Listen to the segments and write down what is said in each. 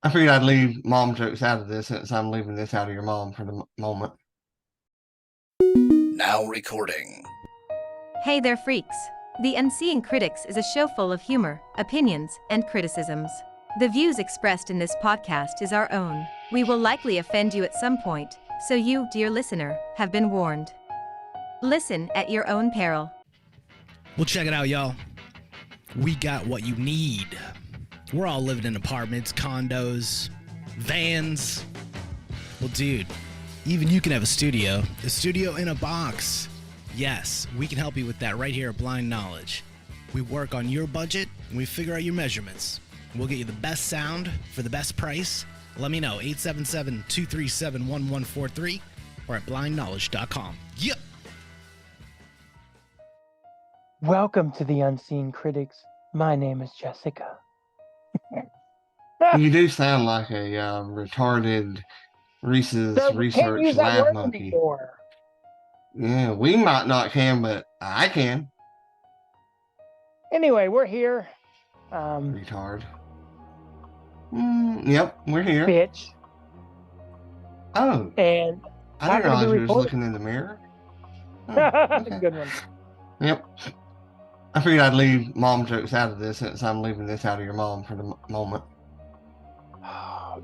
I figured I'd leave mom jokes out of this since I'm leaving this out of your mom for the moment. Now recording. Hey there, freaks. The Unseeing Critics is a show full of humor, opinions, and criticisms. The views expressed in this podcast is our own. We will likely offend you at some point, so you, dear listener, have been warned. Listen at your own peril. Well, check it out, y'all. We got what you need. We're all living in apartments, condos, vans. Well, dude, even you can have a studio in a box. Yes, we can help you with that right here at Blind Knowledge. We work on your budget and we figure out your measurements. We'll get you the best sound for the best price. Let me know, 877-237-1143 or at blindknowledge.com. Yep. Welcome to the Unseen Critics. My name is Jessica. You do sound like a retarded Reese's So we can't Research use that Lab word monkey. anymore. Yeah, we might not can, but I can. Anyway, we're here. Retard. Yep, we're here. Bitch. Oh, And I didn't happy to be realize you was recording. looking in the mirror. Oh, okay. Good one. Yep. I figured I'd leave mom jokes out of this since I'm leaving this out of your mom for the moment.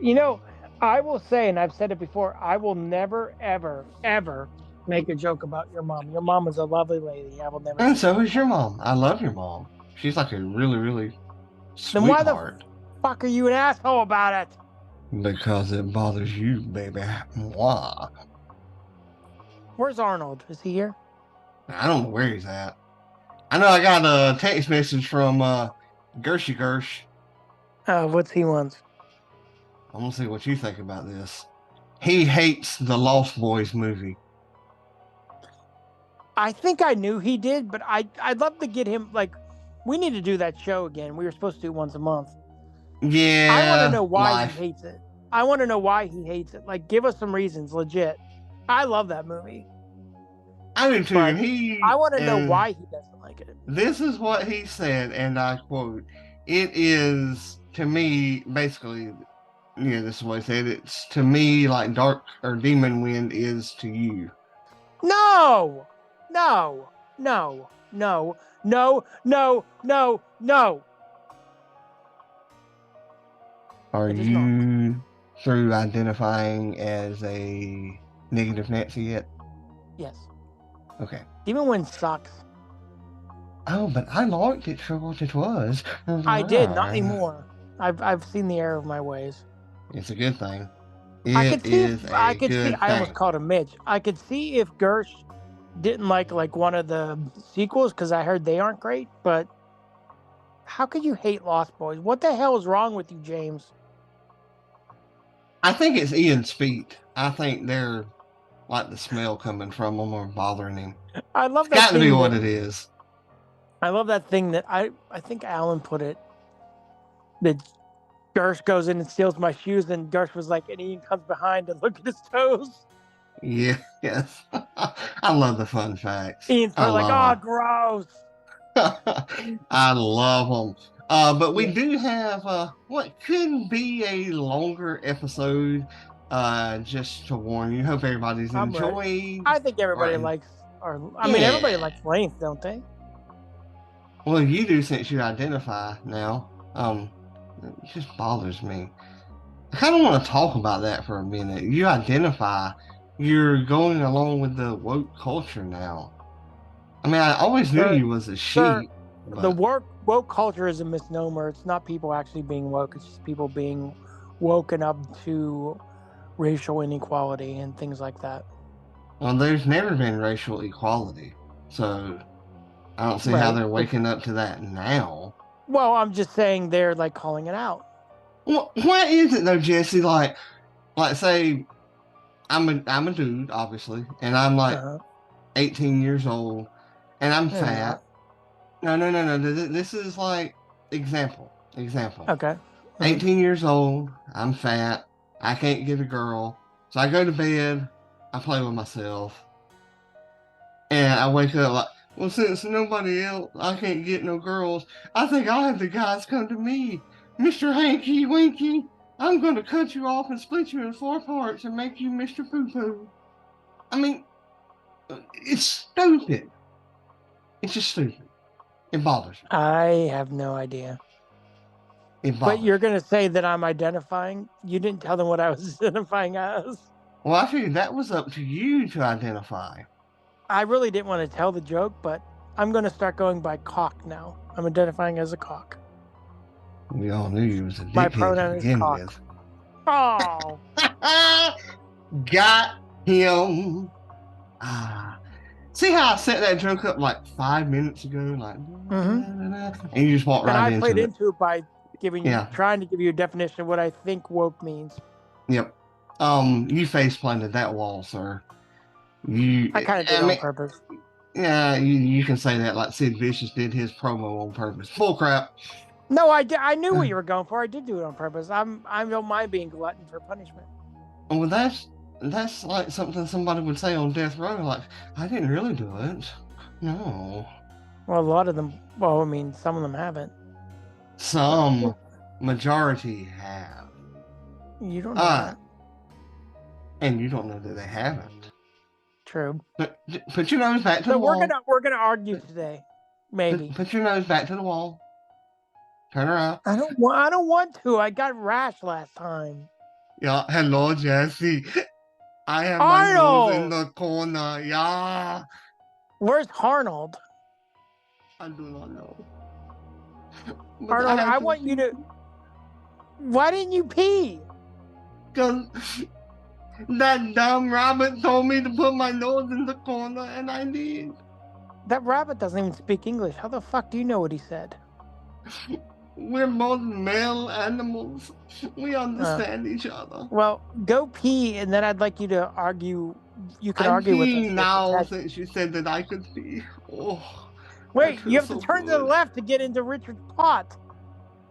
You know, I will say, and I've said it before, I will never, ever, ever make a joke about your mom. Your mom is a lovely lady. I will never. And so is your mom. I love your mom. She's like a really, really Then why the sweetheart. fuck are you an asshole about it? Because it bothers you, baby. Mwah. Where's Arnold? Is he here? I don't know where he's at. I know I got a text message from Gershy Gersh. What's he wants? I want to see what you think about this. He hates the Lost Boys movie. I think I knew he did, but I'd love to get him, like, we need to do that show again. We were supposed to do it once a month. Yeah. I want to know why life. he hates it. I want to know why he hates it. Like, give us some reasons, legit. I love that movie. I do too. But He. I want to know why he doesn't like it. This is what he said, and I quote: "It is to me, basically, yeah, this is what he said. It's to me like Dark or Demon Wind is to you." No! No! No! No! No! No! No! No! Are It is you through identifying as a negative Nancy yet? Yes. Okay. Demon Wind sucks. Oh, but I liked it for what it was. I did, not anymore. I've seen the error of my ways. It's a good thing. I could see. I almost called him Mitch. I could see if Gersh didn't like one of the sequels because I heard they aren't great. But how could you hate Lost Boys? What the hell is wrong with you, James? I think it's Ian's feet. I think they're like the smell coming from them or bothering him. I love that. Got to be what it is. I love that thing that I think Alan put it. That Gersh goes in and steals my shoes, and Gersh was like, and Ian comes behind to look at his toes. Yeah, yes. I love the fun facts. Ian's probably like, oh, gross. I love them. But we do have what could be a longer episode. Just to warn you, hope everybody's enjoying. I think everybody likes, everybody likes length, don't they? Well, you do since you identify now. It just bothers me. I kind of want to talk about that for a minute. You identify. You're going along with the woke culture now. I mean, I always knew you was a sheep. But... The woke culture is a misnomer. It's not people actually being woke. It's just people being woken up to racial inequality and things like that. Well, there's never been racial equality. So I don't see how they're waking up to that now. Well, I'm just saying they're like calling it out. Well, what is it though, Jesse? Like say I'm a dude, obviously, and I'm like 18 years old, and I'm fat. No. This is like example. Okay. 18 years old, I'm fat. I can't get a girl, so I go to bed. I play with myself, and I wake up like, well, since nobody else, I can't get no girls, I think I'll have the guys come to me. Mr. Hanky Winky. I'm going to cut you off and split you in 4 parts and make you Mr. Poo Poo. I mean, it's stupid. It's just stupid. It bothers me. I have no idea. It But bothers you're me. going to say that I'm identifying? You didn't tell them what I was identifying as. Well, I figured that was up to you to identify. I really didn't want to tell the joke, but I'm going to start going by cock now. I'm identifying as a cock. We all knew you was a My dickhead to pronoun is begin cock. with. Oh, Got him. See how I set that joke up like 5 minutes ago? Like, and you just walked and right I played into it. into it by Yeah. trying to give you a definition of what I think woke means. Yep. You face planted that wall, sir. I kind of did it on purpose. Yeah, you can say that like Sid Vicious did his promo on purpose. Full crap. No, I knew what you were going for. I did do it on purpose. I don't mind being glutton for punishment. Well, that's like something somebody would say on death row. Like, I didn't really do it. No. Well, a lot of them. Well, I mean, some of them haven't. Some majority have. You don't know that. And you don't know that they haven't. True. But put your nose back to the wall. We're gonna argue today. Maybe. Put your nose back to the wall. Turn around. I don't want to. I got rash last time. Yeah. Hello, Jesse. I have Arnold! my nose in the corner. Yeah. Where's Arnold? I do not know. But Arnold, I want you to. Why didn't you pee? Because that dumb rabbit told me to put my nose in the corner, and I did. That rabbit doesn't even speak English. How the fuck do you know what he said? We're both male animals. We understand each other. Well, go pee, and then I'd like you to argue. You can argue with us. Now, since you said that I could pee. Oh. Wait, you have to turn to the left to get into Richard's pot.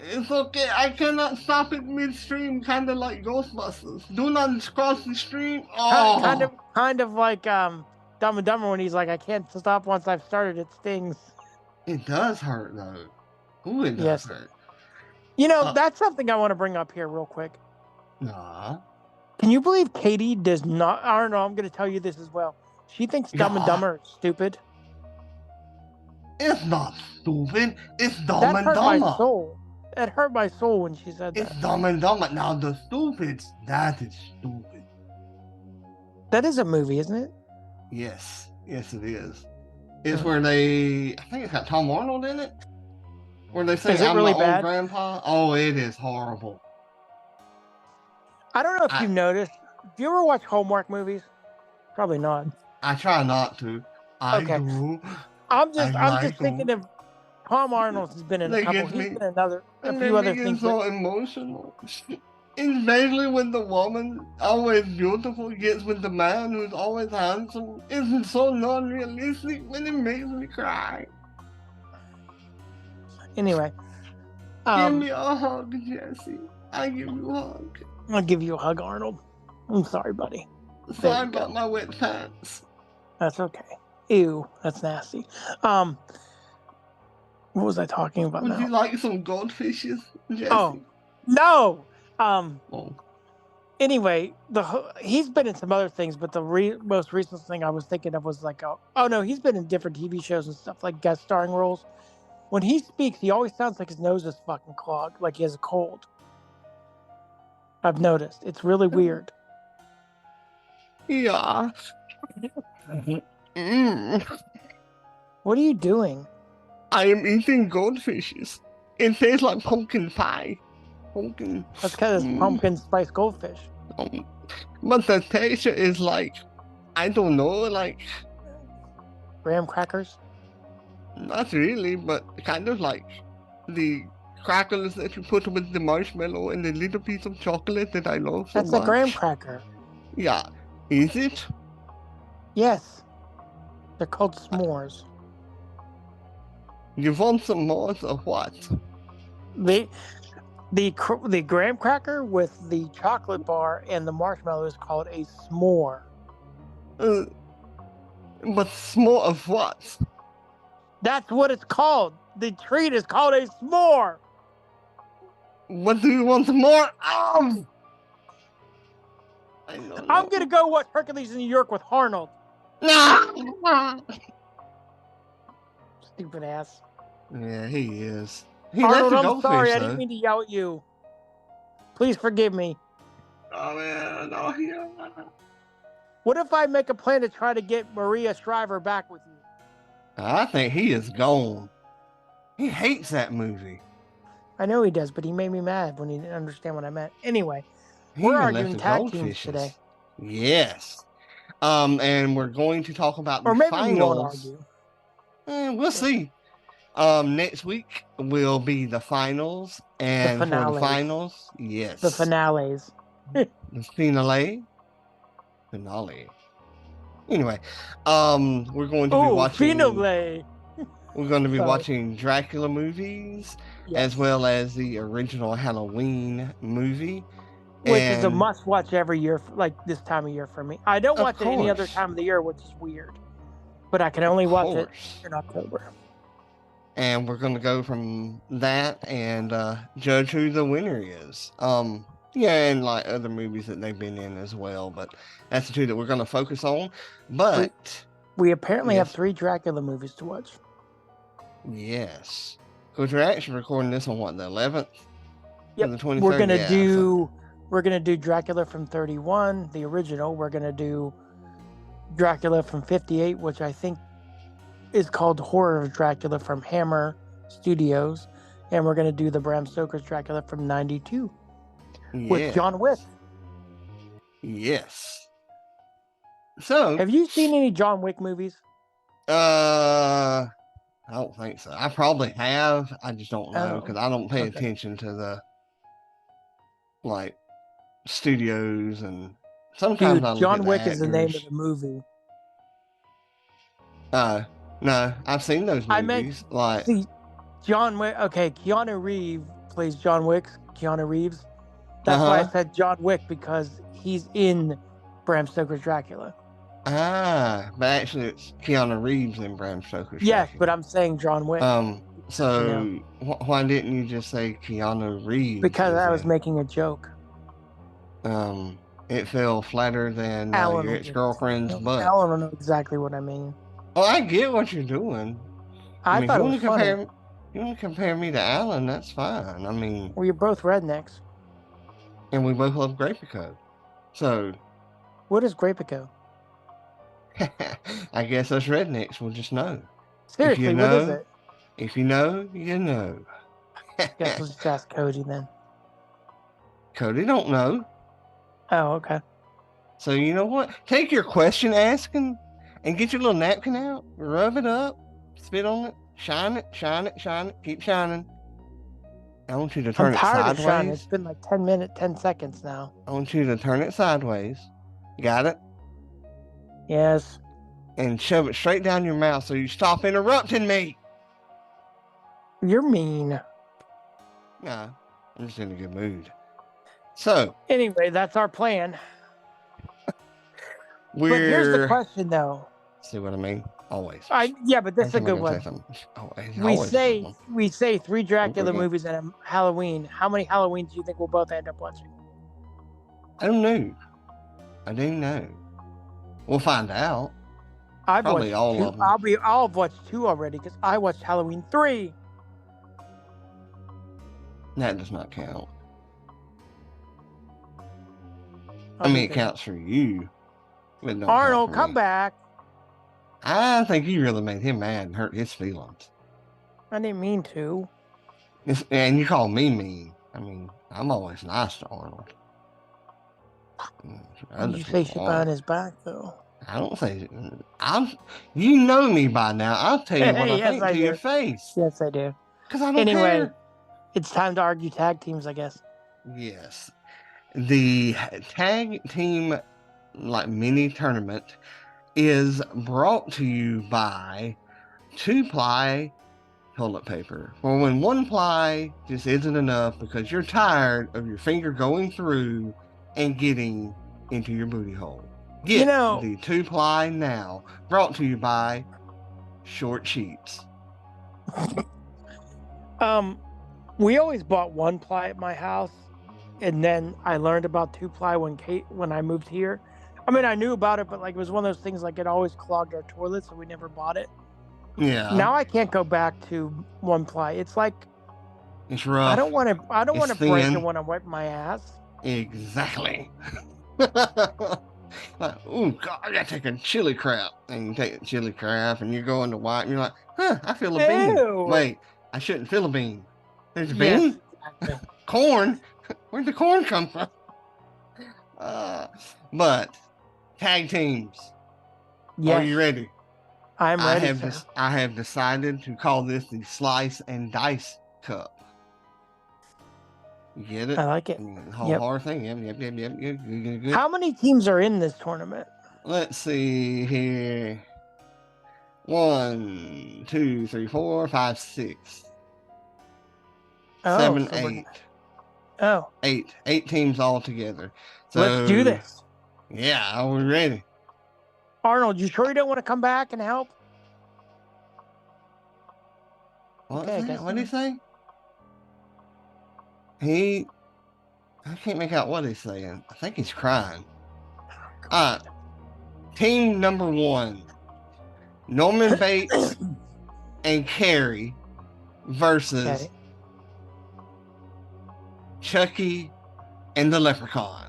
It's okay. I cannot stop it midstream, kind of like Ghostbusters. Do not cross the stream. Oh. Kind of like Dumb and Dumber when he's like, I can't stop once I've started. It stings. It does hurt though. Ooh, it does hurt. You know, that's something I want to bring up here real quick. Nah. Can you believe Katie does not? I don't know. I'm going to tell you this as well. She thinks Dumb and Dumber is stupid. It's not stupid. It's Dumb and That hurt Dumber. my soul. It hurt my soul when she said that. It's Dumb and Dumber. Now the stupids, that is stupid. That is a movie, isn't it? Yes. Yes, it is. It's where they, I think it's got Tom Arnold in it. Where they say, I'm really my bad? own grandpa. Oh, it is horrible. I don't know if you've noticed. Do you ever watch Hallmark movies? Probably not. I try not to. I do. I'm just thinking of Tom Arnold has been in a couple. He's been in a few other things. So emotional. Especially when the woman, always beautiful, gets with the man who's always handsome. It's so non-realistic when it makes me cry. Anyway. Give me a hug, Jesse. I give you a hug. I'll give you a hug, Arnold. I'm sorry, buddy. Sorry about my wet pants. That's okay. Ew, that's nasty. What was I talking about now? Would you like some goldfishes, Jesse? Oh, no! Anyway, he's been in some other things, but the most recent thing I was thinking of was like, he's been in different TV shows and stuff, like guest starring roles. When he speaks, he always sounds like his nose is fucking clogged, like he has a cold. I've noticed. It's really weird. Yeah. What are you doing? I am eating goldfishes. It tastes like pumpkin pie. Pumpkin. That's because it's pumpkin spice goldfish. But the texture is like, I don't know, like... Graham crackers? Not really, but kind of like the crackers that you put with the marshmallow and the little piece of chocolate that I love so much. That's a graham cracker. Yeah. Is it? Yes. They're called s'mores. You want some more of what? The graham cracker with the chocolate bar and the marshmallow is called a s'more. But s'more of what? That's what it's called. The treat is called a s'more. What do you want more of? I don't I'm know. gonna go watch Hercules in New York with Arnold. No. Stupid ass. Yeah, he is. He left Arnold, the I'm sorry. goldfish I didn't though. mean to yell at you. Please forgive me. Oh man, no, he. What if I make a plan to try to get Maria Shriver back with you? I think he is gone. He hates that movie. I know he does, but he made me mad when he didn't understand what I meant. Anyway, He we're even left arguing the tag teams today. goldfishes. Yes. And we're going to talk about Or the maybe we won't finals. argue. We'll see. Next week will be the finals, The and for the finales. finals, yes, The finales. the finale. Anyway, we're going to be Oh, watching. finale. We're going to be Sorry. watching Dracula movies as Yes. well as the original Halloween movie. Which is a And must watch every year, like this time of year for me. I don't of watch it any other course, time of the year, which is weird. But I can of only watch it course. in October. And we're going to go from that and judge who the winner is. Yeah, and like other movies that they've been in as well, but that's the two that we're going to focus on. But We apparently have yes, 3 Dracula movies to watch. yes, because we're actually recording this on what, the 11th or Yep. the 23rd? We're gonna Yeah, do Dracula from 31, the original. We're gonna do Dracula from 58, which I think is called Horror of Dracula from Hammer Studios, and we're gonna do the Bram Stoker's Dracula from 92 with yeah, John Wick. yes. So, Have you seen any John Wick movies? I don't think so. I probably have. I just don't know because Oh, I don't pay okay. attention to the like studios, and sometimes Dude, I look at John the Wick is the name of actors. the movie. No, I've seen those I meant, movies. Like, see, John Wick. Okay, Keanu Reeves plays John Wick. Keanu Reeves. That's why I uh-huh. said John Wick, because he's in Bram Stoker's Dracula. But actually it's Keanu Reeves in Bram Stoker's Yes, Dracula. but I'm saying John Wick. So You know, why didn't you just say Keanu Reeves because is I was in? making a joke. It fell flatter than Alan your will get it. ex-girlfriend's butt. Alan will know exactly what I mean. Oh, I get what you're doing. I I mean, if thought you it want was to funny. compare me to Alan, that's fine. I mean, Well, you're both rednecks. and we both love Grapico. So What is Grapico? I guess us rednecks will just know. Seriously, what is it? If you know, you know. Guess we'll just ask Cody then. Cody don't know. Oh, okay. So you know what? Take your question asking and get your little napkin out, rub it up, spit on it, shine it, shine it, shine it, keep shining. I want you to I'm turn it tired of shining. It's sideways. been like 10 minutes, 10 seconds now. I want you to turn it sideways. Got it? Yes. And shove it straight down your mouth so you stop interrupting me. You're mean. Nah, I'm just in a good mood. So, Anyway, that's our plan. we're. But here's the question, though. See what I mean? Always. Yeah, but this is a Every time I good go say one. something, always, We always a good say one. 3 Dracula Okay. movies and a Halloween. How many Halloweens do you think we'll both end up watching? I don't know. I don't know. We'll find out. I've Probably watched all 2. of them. I'll have watched 2 already because I watched Halloween 3. That does not count. I'll I be mean, it there. counts for you. But it don't Arnold, count for come me. back. I think you really made him mad and hurt his feelings. I didn't mean to. And you call me mean. I mean, I'm always nice to Arnold. Other You say people shit aren't. behind his back, though. I don't say. You know me by now. I'll tell you what I Yes, think I to do. your face. Yes, I do. Because I don't Anyway, care. it's time to argue tag teams, I guess. Yes. The tag team like mini tournament is brought to you by 2-ply toilet paper. For when 1-ply just isn't enough because you're tired of your finger going through and getting into your booty hole. Get You know- the 2-ply now. Brought to you by Short Sheets. We always bought 1-ply at my house, and then I learned about 2-ply when I moved here. I mean, I knew about it, but like it was one of those things like it always clogged our toilet, so we never bought it. Yeah, Now I can't go back to 1-ply. It's like it's I rough. don't want to. I don't It's want to break it thin. when I'm wiping my ass. Exactly. Like, oh God, I gotta take a chili crap. And you take a chili crap and you're going to wipe and you're like, huh, I feel a bean. Ew. Wait, I shouldn't feel a bean. There's a Yes, bean? exactly. Corn? Where'd the corn come from? Uh, but tag teams. Are Yes, you ready? I'm ready, sir. I have decided to call this the Slice and Dice Cup. You get it? I like it. Whole Yep. hard thing. Yep. Good. How many teams are in this tournament? Let's see here. 1, 2, 3, 4, 5, 6, Oh, 7, so 8. oh, 8 teams all together. let's do So this. yeah, are we ready? Arnold, you sure you don't want to come back and help? What's Okay, I that? guess What did he not. say? I can't make out what he's saying. I think he's crying. Team number 1, Norman Bates and Carrie versus Okay. Chucky and the Leprechaun.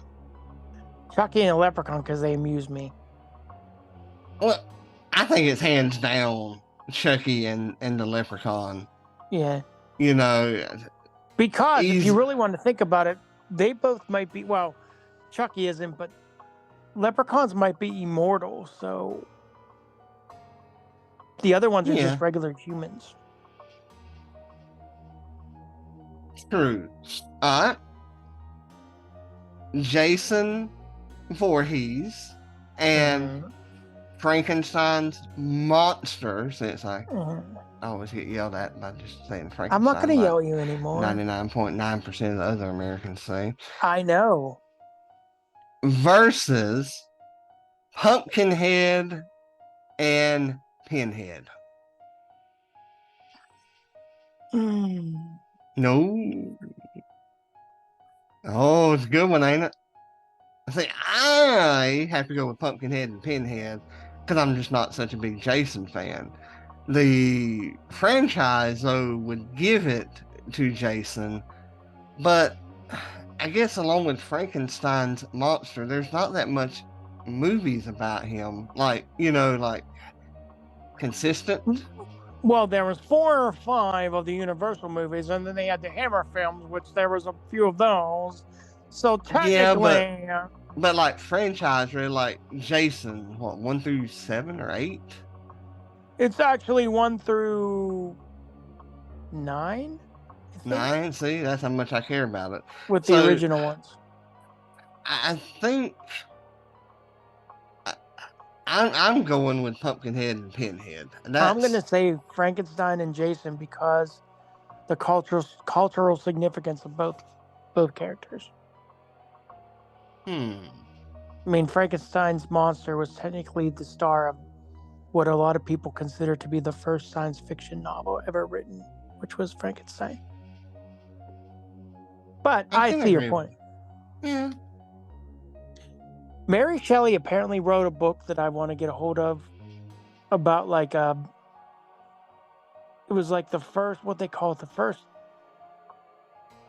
Chucky and a leprechaun because they amuse me. Well, I think it's hands down Chucky and the Leprechaun. Yeah. You know, Because if you he's really want to think about it, they both might be, well, Chucky isn't, but leprechauns might be immortal, so the other ones are yeah, just regular humans. true. Jason Voorhees and Mhm. Frankenstein's monster, since I Mhm. always get yelled at by just saying I'm not Frankenstein, going to like yell at you anymore. 99.9% of the other Americans say, I know. versus Pumpkinhead and Pinhead. Mm. No. Oh, it's a good one, ain't it? See, I have to go with Pumpkinhead and Pinhead because I'm just not such a big Jason fan. The franchise, though, would give it to Jason, but I guess along with Frankenstein's monster, there's not that much movies about him, like, like consistent. Well, there was 4 or 5 of the Universal movies, and then they had the Hammer films, which there was a few of those. So Yeah, technically, but like franchise, really, like Jason, what, 1 through 7 or 8? it's actually 1 through 9, I think, 9. See, that's how much I care about it. with the So original ones. I think I'm going with Pumpkinhead and Pinhead. I'm going to That's say Frankenstein and Jason because the cultural significance of both characters. hmm. I mean, Frankenstein's monster was technically the star of what a lot of people consider to be the first science fiction novel ever written, which was Frankenstein. But I can see your agree. point. Yeah. Mary Shelley apparently wrote a book that I want to get a hold of about it was like the first, what they call it, the first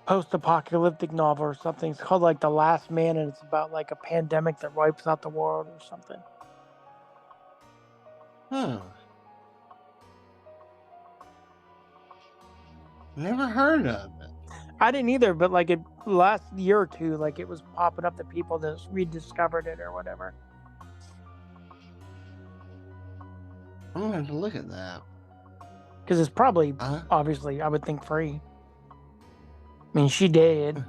post-apocalyptic novel or something. It's called like The Last Man, and it's about like a pandemic that wipes out the world or something. Huh. Never heard of it. I didn't either, but like it last year or two, like it was popping up that people just rediscovered it or whatever. I'm gonna have to look at that. Because it's probably, Uh, obviously, I would think free. I mean, she did.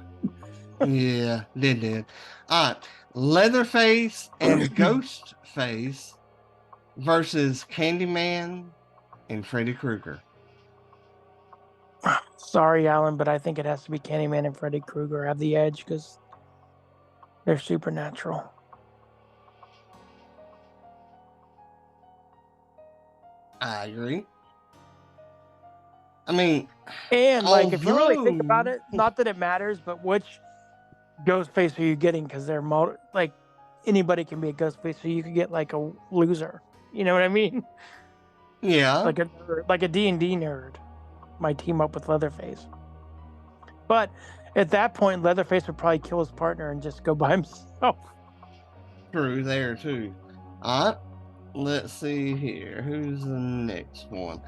yeah, did. All right, Leatherface and Ghostface versus Candyman and Freddy Krueger. Sorry, Alan, but I think it has to be Candyman and Freddy Krueger have the edge because they're supernatural. I agree. I mean, And like, if you really think about although, it, not that it matters, but which Ghostface are you getting? Because they're like anybody can be a Ghostface, so you could get like a loser. You know what I mean? yeah, Like a D&D nerd might team up with Leatherface. But at that point, Leatherface would probably kill his partner and just go by himself. true there too. All right, let's see here. Who's the next one?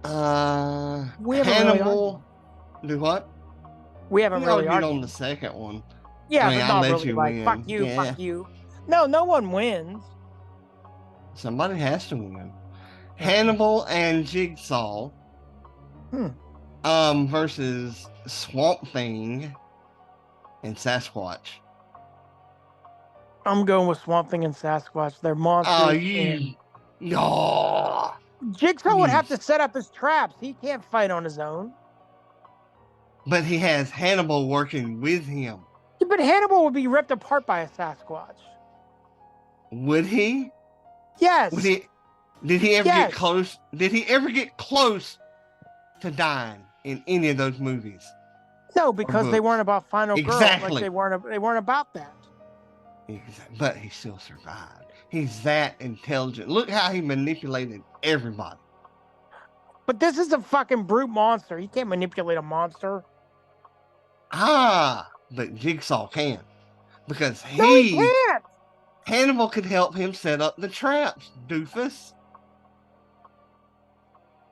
We haven't really argued. Hannibal. Do what? We haven't We really argued on argued. the second one. I Yeah, mean, but I not let really you like fuck win. you, Yeah, fuck you. No, no one wins. somebody has to win. Okay. Hannibal and Jigsaw. Hmm. Versus Swamp Thing and Sasquatch. I'm going with Swamp Thing and Sasquatch. They're Oh, monsters. you. Oh, Jigsaw would you. have to set up his traps. He can't fight on his own. But he has Hannibal working with him. Yeah, but Hannibal would be ripped apart by a Sasquatch. Would he? Yes. Would he? Did he ever get Yes. close? Did he ever get close to dying in any of those movies? No, because they books? weren't about Final Girl. Exactly. Like they weren't about that. But he still survived. He's that intelligent. Look how he manipulated everybody. But this is a fucking brute monster. He can't manipulate a monster. But Jigsaw can. Because No, he can't. Hannibal could help him set up the traps, doofus.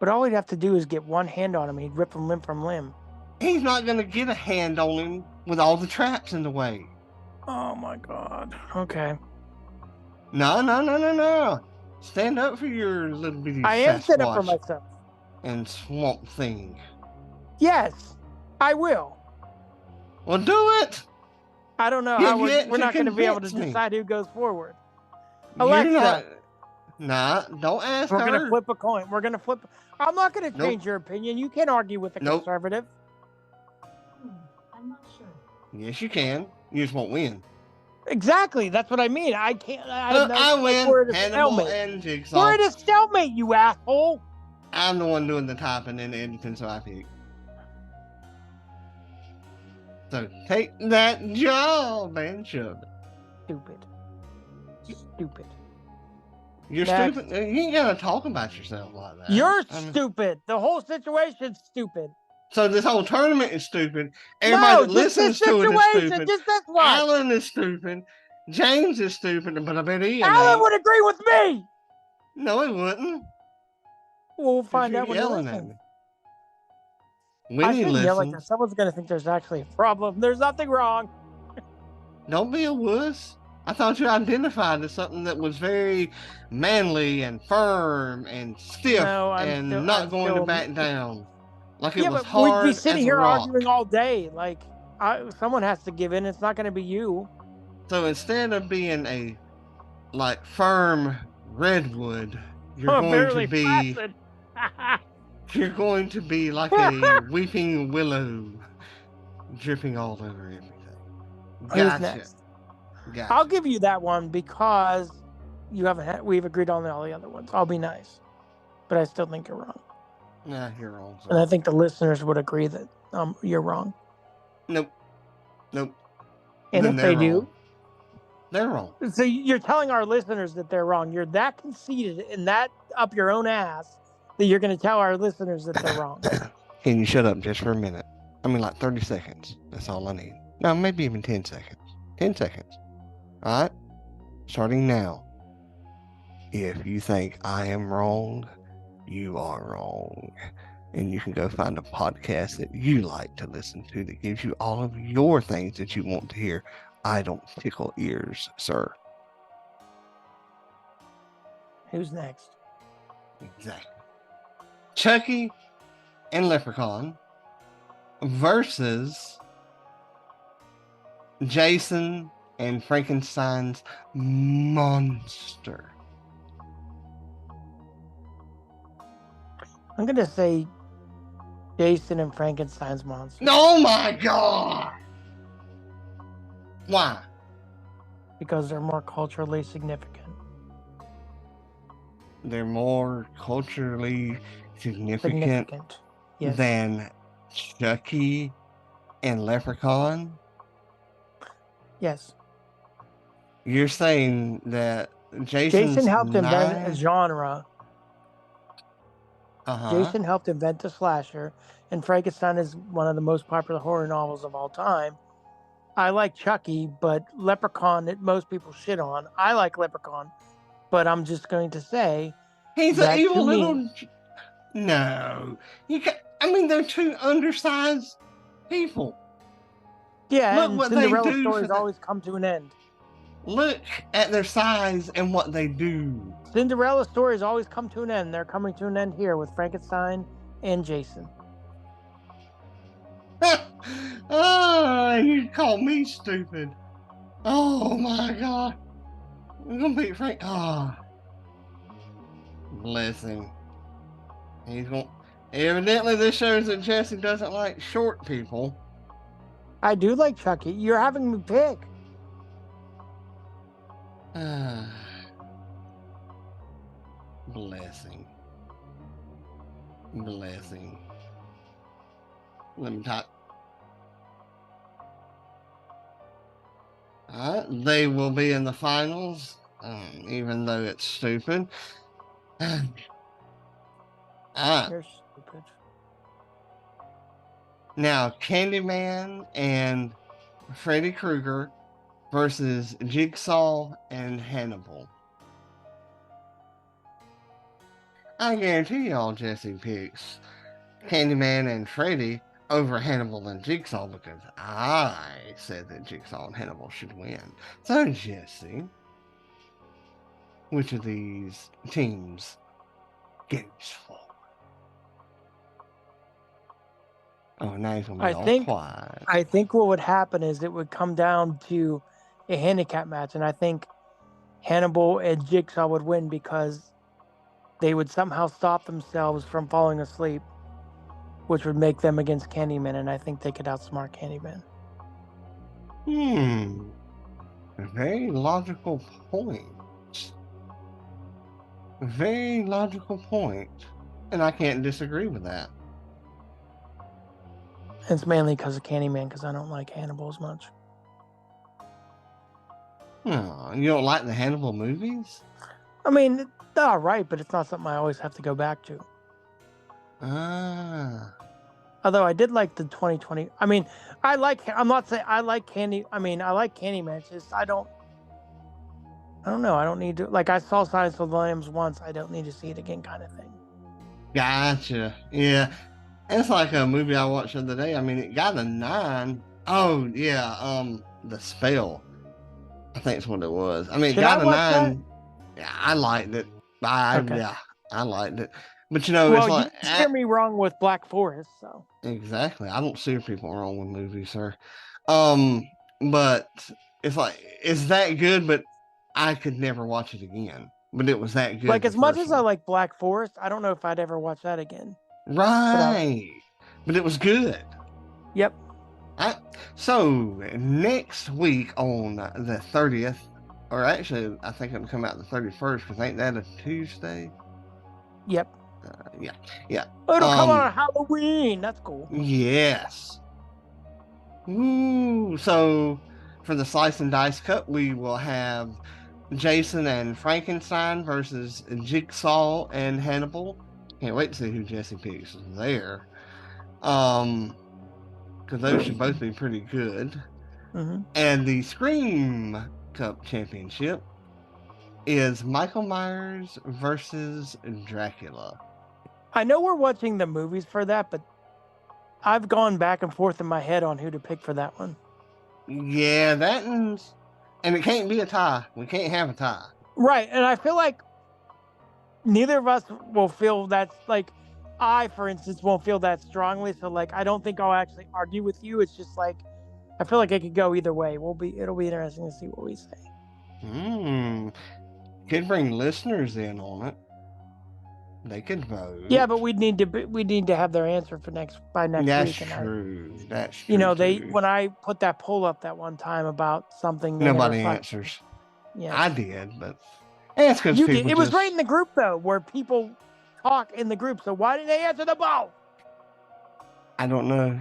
But all he'd have to do is get one hand on him. He'd rip him limb from limb. He's not going to get a hand on him with all the traps in the way. Oh my god. Okay. No. Stand up for your little bitty I am set up for Sasquatch myself. and Swamp Thing. Yes, I will. Well, do it. I don't know You've how yet we're to not going to be able to convince me. decide who goes forward. You're Alexa. not. Don't ask We're her. going to flip a coin. We're going to flip. I'm not going to change your opinion. You can't argue with a conservative. I'm not sure. Yes, you can. You just won't win. Exactly. That's what I mean. I can't. I win. We're at a Hannibal stalemate. and Jigsaw. We're at a stalemate, you asshole. I'm the one doing the typing and editing, so I pick. So take that job and shove it. Stupid. You're Next. stupid. You ain't gotta talk about yourself like that. You're stupid. The whole situation's stupid. So this whole tournament is stupid. Everybody that listens to it is stupid. Just this one. Alan is stupid. James is stupid, but I bet he Alan would agree with me. No, he wouldn't. We'll find out when he yelling at listens. me. When I he shouldn't yell like listens, that. Someone's going to think there's actually a problem. There's nothing wrong. don't be a wuss. I thought you identified as something that was very manly and firm and stiff and not going to back down. Like it was hard. We'd be sitting as here a rock. arguing all day. Like someone has to give in. It's not going to be you. So instead of being a firm redwood, you're going to be you're going to be like a weeping willow, dripping all over everything. Who's next? Gotcha. I'll give you that one because we've agreed on all the other ones. I'll be nice, but I still think you're wrong. Nah, you're wrong. And I think the listeners would agree that you're wrong. Nope. And if they do, they're wrong. So you're telling our listeners that they're wrong. You're that conceited and that up your own ass that you're going to tell our listeners that they're wrong. Can you shut up just for a minute? I mean, 30 seconds. That's all I need. No, maybe even 10 seconds. 10 seconds. All right? Starting now. If you think I am wrong, you are wrong. And you can go find a podcast that you like to listen to that gives you all of your things that you want to hear. I don't tickle ears, sir. Who's next? Exactly. Chucky and Leprechaun versus Jason and Frankenstein's monster. I'm going to say Jason and Frankenstein's monster. Oh my God! Why? Because they're more culturally significant. they're more culturally significant Significant. Yes. than Chucky and Leprechaun? Yes. You're saying that Jason Jason's helped invent a 9? genre. Uh-huh. Jason helped invent the slasher, and Frankenstein is one of the most popular horror novels of all time. I like Chucky, but Leprechaun that most people shit on. I like Leprechaun, but I'm just going to say He's an that to evil me, little... No. You can I mean, they're two undersized people. yeah, Look and what they Cinderella do for stories the... always come to an end. Look at their size and what they do. Cinderella stories always come to an end. They're coming to an end here with Frankenstein and Jason. Oh, you call me stupid. Oh my God. I'm gonna beat Frank. Oh, bless him. He's going. Evidently, this shows that Jesse doesn't like short people. I do like Chucky. You're having me pick. Blessing. Blessing. Let me talk. They will be in the finals, even though it's stupid. You're stupid. Now, Candyman and Freddy Krueger versus Jigsaw and Hannibal. I guarantee y'all Jesse picks Candyman and Freddy over Hannibal and Jigsaw because I said that Jigsaw and Hannibal should win. So, Jesse, which of these teams goes for? Oh, now he's gonna be all quiet. I think what would happen is it would come down to a handicap match, and I think Hannibal and Jigsaw would win because they would somehow stop themselves from falling asleep, which would make them against Candyman, and I think they could outsmart Candyman. A very logical point. Very logical point. And I can't disagree with that. It's mainly because of Candyman, because I don't like Hannibal as much. Oh, you don't like the Hannibal movies? I mean, they're all right, but it's not something I always have to go back to. Ah. Although I did like the 2020. I mean, I'm not saying I like Candy. I mean, I like Candyman. It's just I don't know. I don't need to. Like, I saw Silence of the Lambs once. I don't need to see it again, kind of thing. Gotcha. Yeah. It's like a movie I watched the other day. I mean, it got a 9. Oh, yeah. The Spell. I think it's what it was. I mean, it got a 9. Yeah, I liked it. Yeah, I liked it. But you know, it's like you steer me wrong with Black Forest, so exactly. I don't steer people wrong with movies, sir. But it's like it's that good, but I could never watch it again. But it was that good. Like, as much as I like Black Forest, I don't know if I'd ever watch that again. Right. But it was good. Yep. So next week on the 30th, or actually, I think it'll come out the 31st, because ain't that a Tuesday? Yep. Yeah. Oh, it'll come out on Halloween. That's cool. Yes. Ooh. So for the Slice and Dice Cup, we will have Jason and Frankenstein versus Jigsaw and Hannibal. Can't wait to see who Jesse picks there. Because those should both be pretty good. Mm-hmm. And the Scream Cup Championship is Michael Myers versus Dracula. I know we're watching the movies for that, but I've gone back and forth in my head on who to pick for that one. Yeah, and it can't be a tie. We can't have a tie. Right, and I feel like neither of us will feel that, like, I, for instance, won't feel that strongly, so, like, I don't think I'll actually argue with you. It's just, like, I feel like it could go either way. It'll be interesting to see what we say. Could bring listeners in on it. They could vote. Yeah, but we need to have their answer for next week. That's true. That's true. You know, when I put that poll up that one time about something, nobody answers. Yeah, I did, but And it's because You people did. It was just, right in the group though, where people talk in the group. So why didn't they answer the ball? I don't know.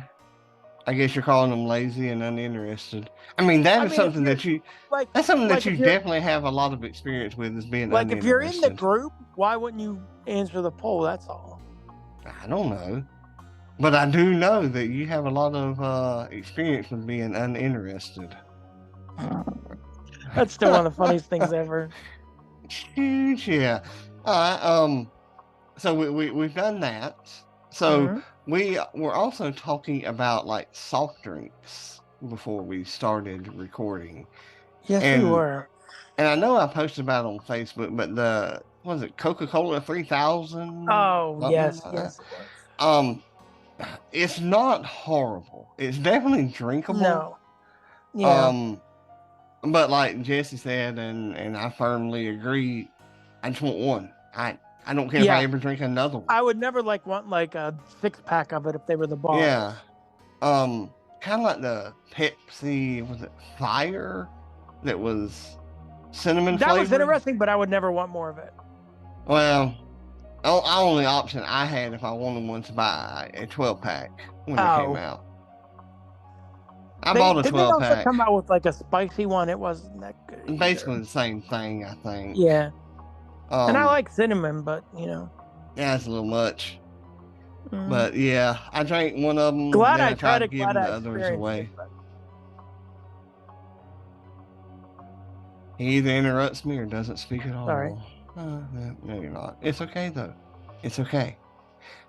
I guess you're calling them lazy and uninterested. I mean, that I is mean, if something you're that you, like, that's something that like you if you're definitely have a lot of experience with, is being like if you're in the uninterested. group, why wouldn't you answer the poll? That's all. I don't know. But I do know that you have a lot of experience with being uninterested. That's still one of the funniest things ever. Huge, yeah. All right. So we've done that. So Mhm. we were also talking about like soft drinks before we started recording, Yes, we and were. I know I posted about it on Facebook, but the was it Coca-Cola 3000 Oh, something yes, like that. yes, it was. Um, it's not horrible. It's definitely drinkable. No. Yeah. Um, but like Jesse said, and I firmly agree. I just want one. I don't care if I Yeah. ever drink another one. I would never want like a 6-pack of it if they were the bottles. Yeah. Um, kind of like the Pepsi, was it Fire? That was cinnamon That was flavored. interesting, but I would never want more of it. Well, only option I had if I wanted one to buy a 12 pack when they came Oh. out. I bought a Did they 12 also pack. come out with like a spicy one? It wasn't that good either. Basically the same thing, I think. Yeah. And I Um, like cinnamon, but yeah, it's a little much. mm. But yeah, I drank one of them. Glad Then I I tried tried it. Glad giving the I others experienced away. it. But He either interrupts me or doesn't speak at all. Sorry. No, you're not. It's okay though. It's okay.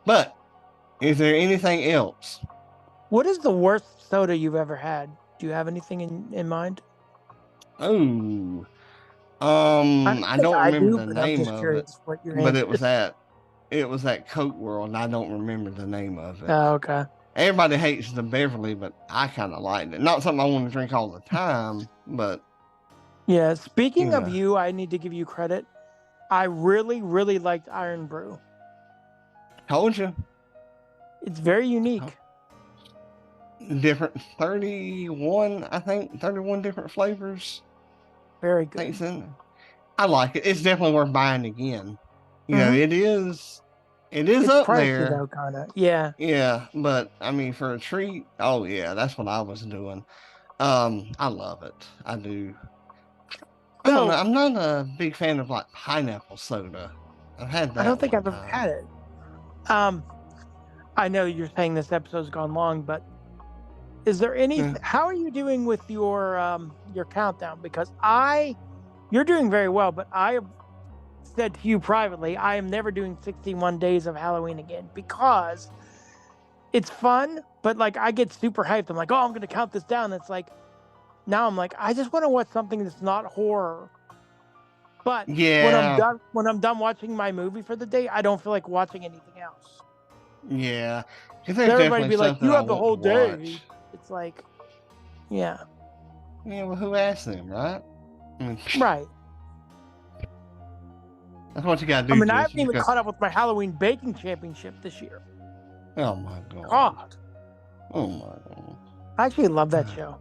But is there anything else? what is the worst soda you've ever had? Do you have anything in mind? Oh, I think don't I remember do, the but I'm name just of it, curious what your but answer is. it was that Coke World, and I don't remember the name of it. Oh, okay. Everybody hates the Beverly, but I kind of liked it. Not something I want to drink all the time, but Yeah. Speaking of know. you, I need to give you credit. I really, really liked Iron Brew. Told you. It's very unique. Different 31, I think 31 different flavors. Very I good. think so. I like it. It's definitely worth buying again. You know, Mhm. it is It's up pricey there. though, kind of. Yeah. Yeah, but I mean, for a treat, oh yeah, that's what I was doing. I love it. I do. I don't know. So I'm not a big fan of like pineapple soda. I've had that I don't think one I've ever time. had it. I know you're saying this episode's gone long, but is there any? Yeah. How are you doing with your countdown? Because you're doing very well, but I have said to you privately, I am never doing 61 days of Halloween again because it's fun, but like I get super hyped. I'm like, oh, I'm gonna count this down. It's like now I'm like, I just want to watch something that's not horror. But Yeah, when I'm done watching my movie for the day, I don't feel like watching anything else. yeah. Because So there's everybody definitely be like, stuff you that I have the want whole to day. watch. It's like, yeah, Yeah, well, who asked them, right? I mean, right. that's what you gotta I do, mean, I Jesse. haven't even Because caught up with my Halloween baking championship this year. oh my god, God, oh my god. I actually love that show.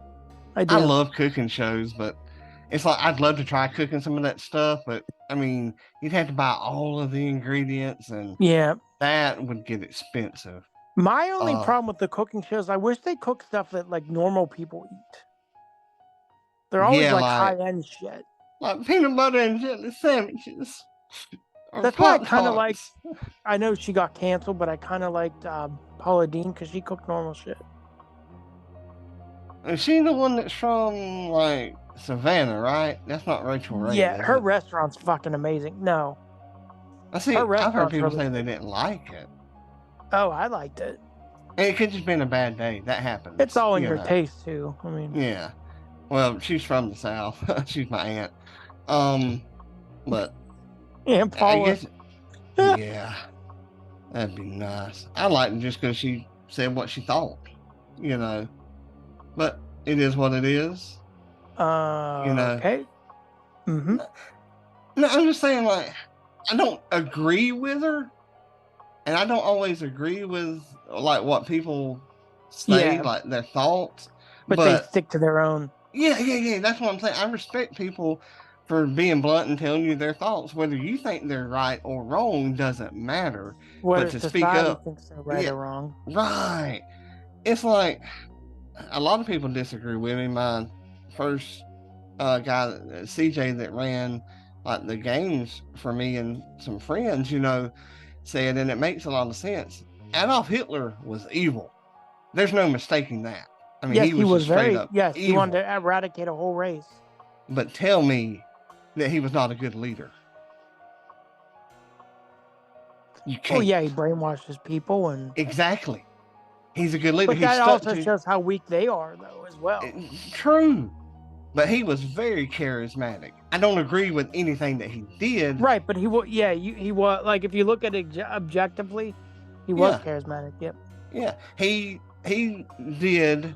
I do. I love cooking shows, but it's like I'd love to try cooking some of that stuff, but I mean, you'd have to buy all of the ingredients, and Yeah. that would get expensive. My only problem with the cooking shows, I wish they cook stuff that like normal people eat. They're always Yeah, like high end shit. like peanut butter and jelly sandwiches or That's why I Pop kind of like. Tarts. I know she got canceled, but I kind of liked Paula Deen because she cooked normal shit. Is she the one that's from like Savannah, right? That's not Rachel Ray, Yeah, is her it? restaurant's fucking amazing. No, I see. her I've heard restaurant's people really say they good. didn't like it. Oh, I liked it. And it could just been a bad day. That happens. It's all in you your know. taste too. I mean, Yeah. Well, she's from the South. She's my aunt. But and I Paula. guess, yeah, that'd be nice. I liked it just because she said what she thought, you know. But it is what it is, you know. Okay. Mm-hmm. No, I'm just saying, like, I don't agree with her, and I don't always agree with like what people say, Yeah. like their thoughts. But they stick to their own. Yeah. That's what I'm saying. I respect people for being blunt and telling you their thoughts. Whether you think they're right or wrong doesn't matter. Whether But to speak society up, thinks they're right yeah, or wrong. right. It's like a lot of people disagree with me. My first guy, CJ, that ran like the games for me and some friends, said, and it makes a lot of sense. Adolf Hitler was evil. There's no mistaking that. I mean, Yes, he he was was just straight very. up Yes, he wanted evil. to eradicate a whole race. But tell me that he was not a good leader. You can't. Oh yeah, he brainwashes people, and Exactly. He's a good leader. but He that stuck also to. shows how weak they are, though, as well. True. But he was very charismatic. I don't agree with anything that he did. Right, but he was. Yeah, he was. Like if you look at it objectively, he was Yeah. charismatic. Yep. Yeah. He did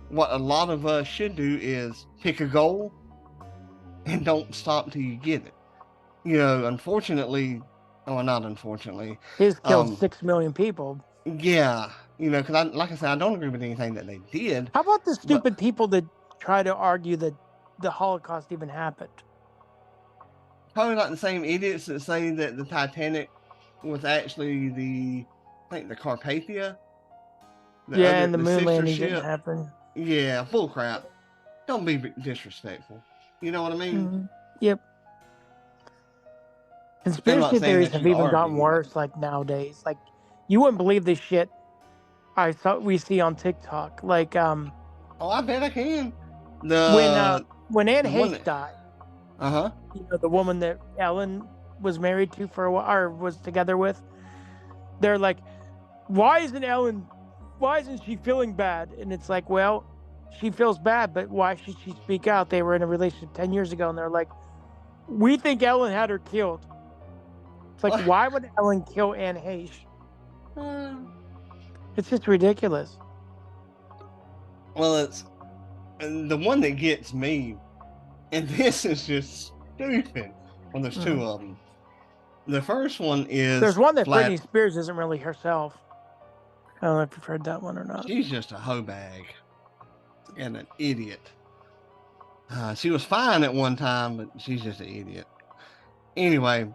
what a lot of us should do is pick a goal and don't stop till you get it. Unfortunately, well, not unfortunately. His killed 6 million people. Yeah, because like I said, I don't agree with anything that they did. How about the stupid people that try to argue that the Holocaust even happened? Probably not the same idiots that say that the Titanic was actually I think the Carpathia. And the moon landing didn't happen. Yeah, full crap. Don't be disrespectful. You know what I mean? Mm-hmm. Yep. Conspiracy theories have even gotten worse, like nowadays. Like, you wouldn't believe this shit we see on TikTok. Like, oh, I bet I can. When Anne Heche died, the woman that Ellen was married to for a while, or was together with, they're like, why isn't she feeling bad? And it's like, well, she feels bad, but why should she speak out? They were in a relationship 10 years ago, and they're like, we think Ellen had her killed. It's like, why would Ellen kill Anne Heche? It's just ridiculous. Well, it's the one that gets me, and this is just stupid. Well, there's two of them. The first one is there's one that Britney Spears isn't really herself. I don't know if you've heard that one or not. She's just a hoe bag and an idiot. She was fine at one time, but she's just an idiot. Anyway,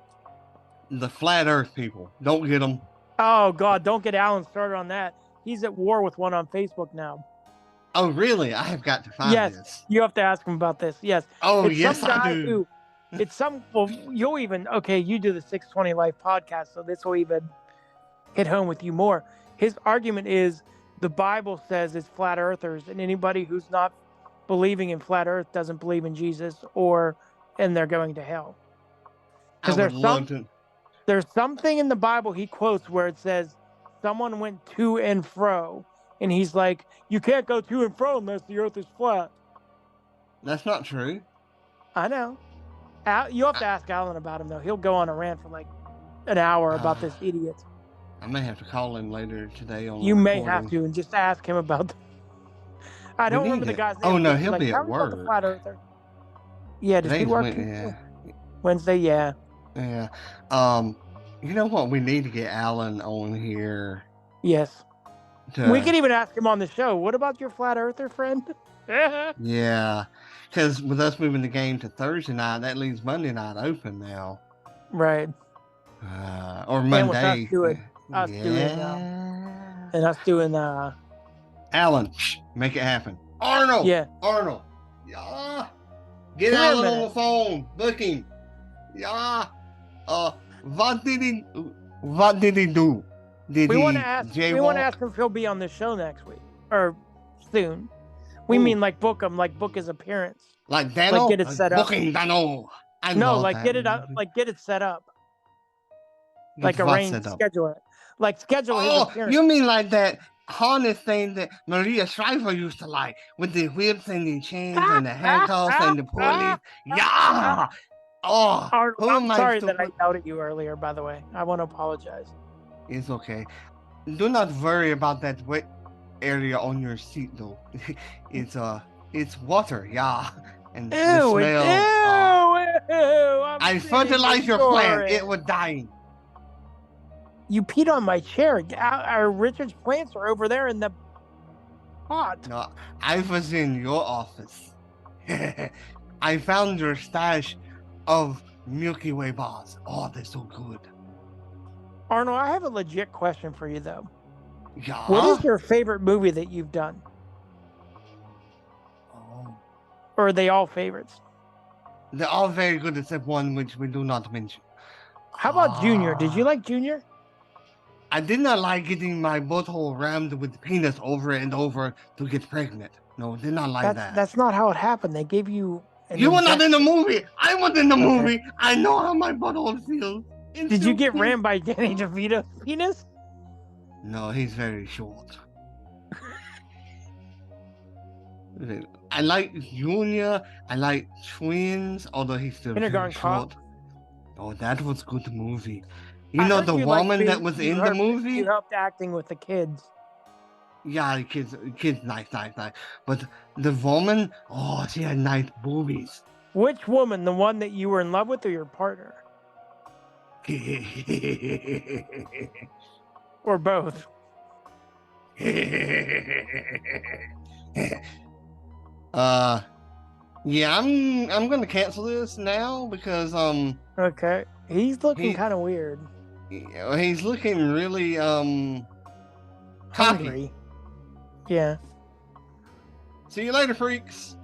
the flat Earth people, don't get them. Oh God, don't get Alan started on that. He's at war with one on Facebook now. Oh really? I have got to find this. Yes, you have to ask him about this. Yes. Oh it's yes, some guy I do. It's some. Well, you'll even you do the 620 Life podcast, so this will even hit home with you more. His argument is the Bible says it's flat earthers, and anybody who's not believing in flat Earth doesn't believe in Jesus, and they're going to hell. Because there's something in the Bible he quotes where it says someone went to and fro, and he's like, you can't go to and fro unless the Earth is flat. That's not true. I know. You have to ask Alan about him though. He'll go on a rant for like an hour about this idiot. I may have to call him later today on. You may have to, and just ask him about. I don't remember the guy's name. Oh no, he'll be at work. The flat earther. Yeah, does he work? Wednesday, yeah. Yeah. You know what? We need to get Alan on here. Yes. We can even ask him on the show. What about your flat earther friend? Yeah. Because with us moving the game to Thursday night, that leaves Monday night open now. Right. Or Monday. And us doing Alan, make it happen. Arnold. Yeah. Arnold. Yeah. Get Alan on the phone. Book him. Yeah. What did he do? We want to ask him if he'll be on the show next week or soon. We mean like book him, like book his appearance. Like Dano? Like get it set up. Booking Dano. Get it up, like get it set up. Like arrange, schedule it. Like schedule his appearance. You mean like that harness thing that Maria Shriver used to like with the whips and the chains and the handcuffs and the pulleys? Yeah. Oh, I'm sorry that I yelled at you earlier, by the way. I want to apologize. It's okay. Do not worry about that wet area on your seat, though. It's water, yeah. And the smell. I fertilized your plant. It was dying. You peed on my chair. Our Richard's plants are over there in the pot. No, I was in your office. I found your stash of Milky Way bars. Oh, they're so good. Arnold, I have a legit question for you though. Yeah. What is your favorite movie that you've done? Oh. Or are they all favorites? They're all very good except one which we do not mention. How about Junior? Did you like Junior? I did not like getting my butthole rammed with penis over and over to get pregnant. No, did not like that. That's not how it happened. They gave you You were not in the injection. movie. I was in the movie. I know how my butthole feels. It's Did so you get cute. rammed by Danny DeVito's penis? No, he's very short. I like Junior. I like Twins, although he's still very Kindergarten short. Cop? Oh, that was good movie. You I know heard the you liked woman that being- was you in the helped- movie? You helped acting with the kids. Yeah, the kids, nice. But the woman, oh, she had nice boobies. Which woman? The one that you were in love with or your partner? Or both? Yeah, I'm gonna cancel this now because Okay. He's looking He- kind of weird. he's looking really cocky. Hungry. Yeah. See you later, freaks.